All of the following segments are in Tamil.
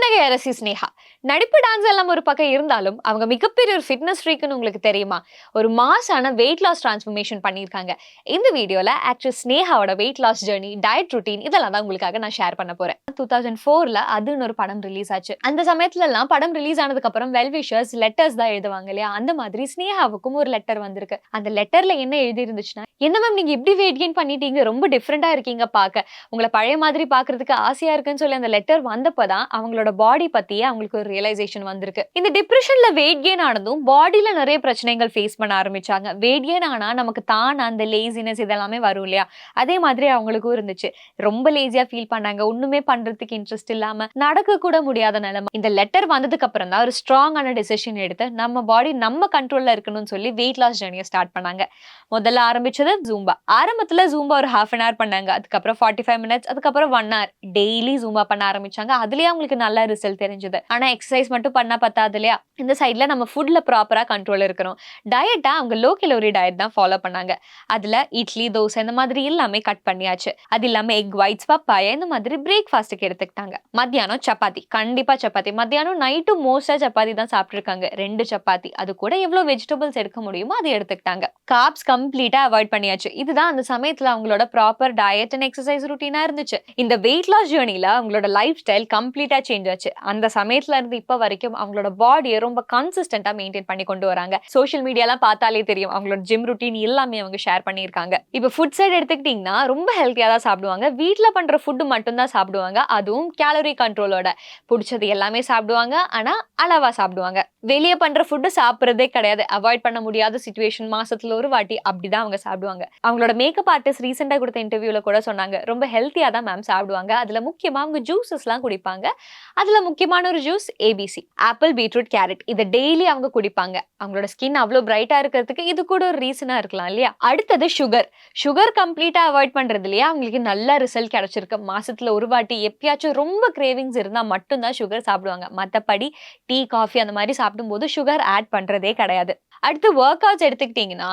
புன்னகை அரசி ஸ்னேகா. நடிப்பு, டான்ஸ் எல்லாம் ஒரு பக்கம் இருந்தாலும், அவங்க மிகப்பெரிய ஒரு ஃபிட்னஸ் ஃப்ரீக்ன்னு உங்களுக்கு தெரியுமா? ஒரு மாஸான வெயிட் லாஸ் டிரான்ஸ்ஃபர்மேஷன் பண்ணியிருக்காங்க. இந்த வீடியோல ஆக்ட்ரஸ் ஸ்னேகாவோட weight loss journey, diet routine இதெல்லாம் தான் உங்களுக்காக நான் ஷேர் பண்ண போறேன். 2004ல அதுன்னு ஒரு படம் ரிலீஸ் ஆச்சு. அந்த சமயத்துலலாம் படம் ரிலீஸ் ஆனதுக்கு அப்புறம் வெல் விஷர்ஸ் லெட்டர்ஸ் தான் எழுதுவாங்க இல்லையா? அந்த மாதிரி ஸ்னேகாவுக்கும் ஒரு லெட்டர் வந்திருக்கு. அந்த லெட்டர்ல என்ன எழுதி இருந்துச்சுன்னா, "என்ன மேம் நீங்க இப்படி வெயிட் கெயின் பண்ணிட்டீங்க, ரொம்ப டிஃபரெண்டா இருக்கீங்க பாக்க. உங்கள பழைய மாதிரி பாக்குறதுக்கு ஆசையா இருக்குன்னு" சொல்லி அந்த லெட்டர் வந்தப்பதான் அவங்களோட பாடி பத்தியே அவங்களுக்கு ஒரு ரியலைசேஷன் வந்திருக்கு. இந்த டிப்ரெஷன்ல வெயிட் கெயின் ஆனதும் பாடியில நிறைய பிரச்சனைகள் ஃபேஸ் பண்ண ஆரம்பிச்சாங்க. வெயிட் கெயின் ஆனா நமக்கு தானா அந்த லேசினஸ் இதெல்லாமே வரும் இல்லையா? அதே மாதிரி அவங்களுக்கும் இருந்துச்சு. ரொம்ப லேசியா ஃபீல் பண்ணாங்க. ஒண்ணுமே பண்றதுக்கு இன்ட்ரெஸ்ட் இல்லாம நடக்க கூட முடியாத நிலைமை. இந்த லெட்டர் வந்ததுக்கு அப்புறம் தான் ஒரு ஸ்ட்ராங்கான டிசிஷன் எடுத்து நம்ம பாடி நம்ம கண்ட்ரோல்ல இருக்கணும்னு சொல்லி வெயிட் லாஸ் ஜர்னியை ஸ்டார்ட் பண்ணாங்க. முதல்ல ஆரம்பிச்சது ஜூம்பா. ஆரம்பத்துல ஜூம்பா ஒரு ஹாஃப் அன் ஹவர் பண்ணாங்க. அதுக்கப்புறம் 45 மினிட்ஸ், அதுக்கப்புறம் 1 ஹவர் டெய்லி ஜூம்பா பண்ண ஆரம்பிச்சாங்க. அதுலயே அவங்களுக்கு நல்ல ரிசல்ட் தெரிஞ்சது. ஆனா எக்ஸசைஸ் மட்டும் பண்ணா பத்தாது இல்லையா? இந்த சைட்ல நம்ம ஃபுட்ல ப்ராப்பரா கண்ட்ரோல் இருக்கணும். டயட்டா அவங்க லோ கலோரி டயட் தான் ஃபாலோ பண்ணாங்க. அதுல இட்லி, தோசை இந்த மாதிரி எல்லாமே கட் பண்ணியாச்சு. அது இல்லாம எக் ஒயிட்ஸ், பப்பாயா இந்த மாதிரி பிரேக்ஃபாஸ்ட்டுக்கு எடுத்துக்கிட்டாங்க. மத்தியானம் சப்பாத்தி, கண்டிப்பா சப்பாத்தி. மத்தியானம் நைட்டும் மோஸ்டா சப்பாத்தி தான் சாப்பிட்டுருக்காங்க. 2 சப்பாத்தி. அது கூட எவ்வளவு வெஜிடபிள்ஸ் எடுக்க முடியுமோ அதை எடுத்துக்கிட்டாங்க. கார்ப்ஸ் கம்ப்ளீட்டா அவாய்ட் பண்ணியாச்சு. இதுதான் அந்த சமயத்துல அவங்களோட ப்ராப்பர் டயட் அண்ட் எக்ஸசைஸ் ரூட்டீனா இருந்துச்சு. இந்த வெயிட் லாஸ் ஜர்னில அவங்களோட லைஃப் ஸ்டைல் கம்ப்ளீட்டா சேஞ்ச் ஆச்சு. அந்த சமயத்துல இருந்து இப்ப வரைக்கும் அவங்களோட பாடியை ரொம்ப கன்சிஸ்டன்டா மெயின்டைன் பண்ணி கொண்டு வராங்க. சோஷியல் மீடியாலாம் பார்த்தாலே தெரியும் அவங்களோட ஜிம் ரூட்டீன் எல்லாமே அவங்க ஷேர் பண்ணியிருக்காங்க. இப்ப ஃபுட் சைடு எடுத்துக்கிட்டீங்கன்னா ரொம்ப ஹெல்த்தியா தான் சாப்பிடுவாங்க. வீட்ல பண்ற ஃபுட் மட்டும் தான் சாப்பிடுவாங்க. அதுவும் கேலரி கண்ட்ரோலோட. பிடிச்சது எல்லாமே சாப்பிடுவாங்க. ஆனா அளவா சாப்பிடுவாங்க. வெளியே பண்ற ஃபுட் சாப்பிடுறதே கிடையாது. அவாய்ட் பண்ண முடியாத சிச்சுவேஷன் மாசத்துல ஒரு வாட்டி அப்படிதான் அவங்க சாப்பிடுவாங்க. அவங்களோட மேக்கப் ஆர்டிஸ்ட் ரீசெண்டா கொடுத்த இன்டர்வியூல கூட சொன்னாங்க, ரொம்ப ஹெல்த்தியா தான் மேம் சாப்பிடுவாங்க. அதுல முக்கியமா அவங்க ஜூஸஸ்லாம் குடிப்பாங்க. அதுல முக்கியமான ஒரு juice ABC, apple, beetroot, carrot. இதை டெய்லி அவங்க குடிப்பாங்க. அவங்களோட ஸ்கின் அவ்வளவு பிரைட்டா இருக்கிறதுக்கு இது கூட ஒரு ரீசனா இருக்கலாம் இல்லையா? அடுத்தது சுகர். சுகர் கம்ப்ளீட்டா அவாய்ட் பண்றது இல்லையா? அவங்களுக்கு நல்ல ரிசல்ட் கிடைச்சிருக்கு. மாசத்துல ஒரு வாட்டி எப்பயாச்சும் ரொம்ப கிரேவிங்ஸ் இருந்தா மட்டும்தான் சுகர் சாப்பிடுவாங்க. மத்தபடி டீ, காஃபி அந்த மாதிரி சாப்பிடும்போது சுகர் ஆட் பண்றதே கிடையாது. அடுத்து ஒர்க் அவுட்ஸ் எடுத்துக்கிட்டீங்கன்னா,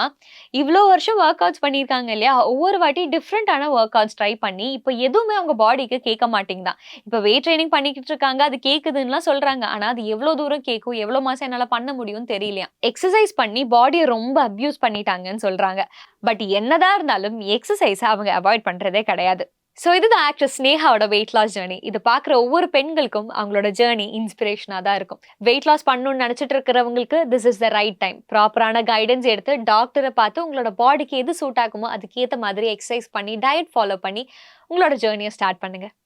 இவ்வளோ வருஷம் ஒர்க் அவுட்ஸ் பண்ணியிருக்காங்க இல்லையா? ஒவ்வொரு வாட்டி டிஃப்ரெண்டான ஒர்க் அவுட்ஸ் ட்ரை பண்ணி, இப்போ எதுவுமே அவங்க பாடிக்கு கேட்க மாட்டேங்குதான். இப்போ வெயிட் ட்ரெய்னிங் பண்ணிக்கிட்டு இருக்காங்க. அது கேட்குதுன்னுலாம் சொல்றாங்க. ஆனா அது எவ்வளோ தூரம் கேட்கும்? எவ்வளோ மாசம் என்னால பண்ண முடியும்னு தெரியலையாம். எக்ஸர்சைஸ் பண்ணி பாடியை ரொம்ப அப்யூஸ் பண்ணிட்டாங்கன்னு சொல்றாங்க. பட் என்னதான் இருந்தாலும் எக்ஸர்சைஸை அவங்க அவாய்ட் பண்றதே கிடையாது. சோ இதுதான் ஆக்ட்ரஸ் ஸ்னேகாவோட வெயிட் லாஸ் ஜர்னி. இது பார்க்குற ஒவ்வொரு பெண்களுக்கும் அவங்களோட ஜர்னி இன்ஸ்பிரேஷனா தான் இருக்கும். வெயிட் லாஸ் பண்ணணும்னு நினைச்சிட்டு இருக்கிறவங்களுக்கு this is the right time. ப்ராப்பரான கைடன்ஸ் எடுத்து டாக்டரை பார்த்து உங்களோட பாடிக்கு எது சூட் ஆகுமோ அதுக்கு ஏற்ற மாதிரி எக்ஸசைஸ் பண்ணி டயட் ஃபாலோ பண்ணி உங்களோட ஜர்னியை ஸ்டார்ட் பண்ணுங்க.